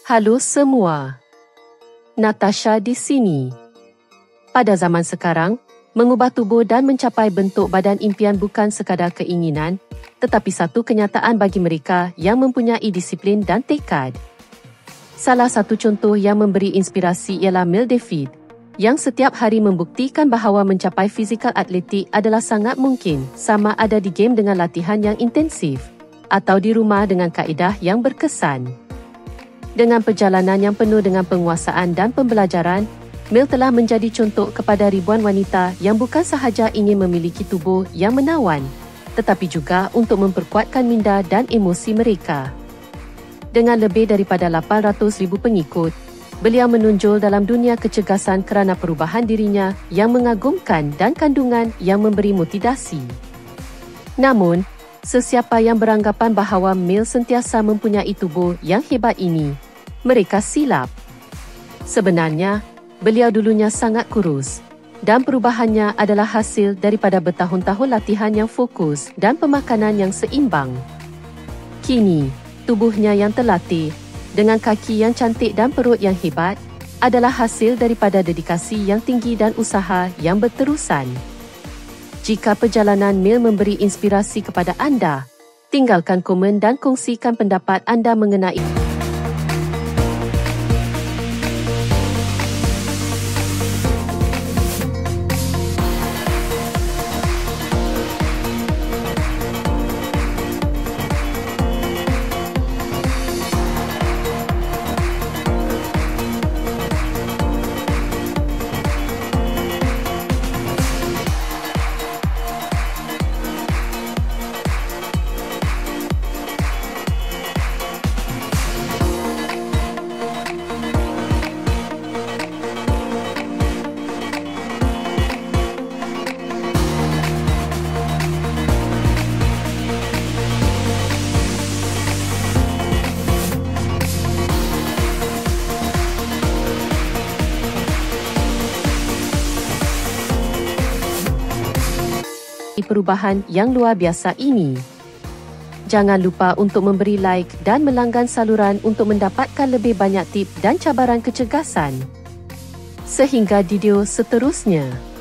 Halo semua. Natasha di sini. Pada zaman sekarang, mengubah tubuh dan mencapai bentuk badan impian bukan sekadar keinginan, tetapi satu kenyataan bagi mereka yang mempunyai disiplin dan tekad. Salah satu contoh yang memberi inspirasi ialah Mel David, yang setiap hari membuktikan bahawa mencapai fizikal atletik adalah sangat mungkin, sama ada di game dengan latihan yang intensif, atau di rumah dengan kaedah yang berkesan. Dengan perjalanan yang penuh dengan penguasaan dan pembelajaran, Mel telah menjadi contoh kepada ribuan wanita yang bukan sahaja ingin memiliki tubuh yang menawan, tetapi juga untuk memperkuatkan minda dan emosi mereka. Dengan lebih daripada 800,000 pengikut, beliau menonjol dalam dunia kecergasan kerana perubahan dirinya yang mengagumkan dan kandungan yang memberi motivasi. Namun, sesiapa yang beranggapan bahawa Mel sentiasa mempunyai tubuh yang hebat ini, mereka silap. Sebenarnya, beliau dulunya sangat kurus, dan perubahannya adalah hasil daripada bertahun-tahun latihan yang fokus dan pemakanan yang seimbang. Kini, tubuhnya yang terlatih, dengan kaki yang cantik dan perut yang hebat, adalah hasil daripada dedikasi yang tinggi dan usaha yang berterusan. Jika perjalanan Mel memberi inspirasi kepada anda, tinggalkan komen dan kongsikan pendapat anda mengenai perubahan yang luar biasa ini. Jangan lupa untuk memberi like dan melanggan saluran untuk mendapatkan lebih banyak tip dan cabaran kecergasan. Sehingga video seterusnya.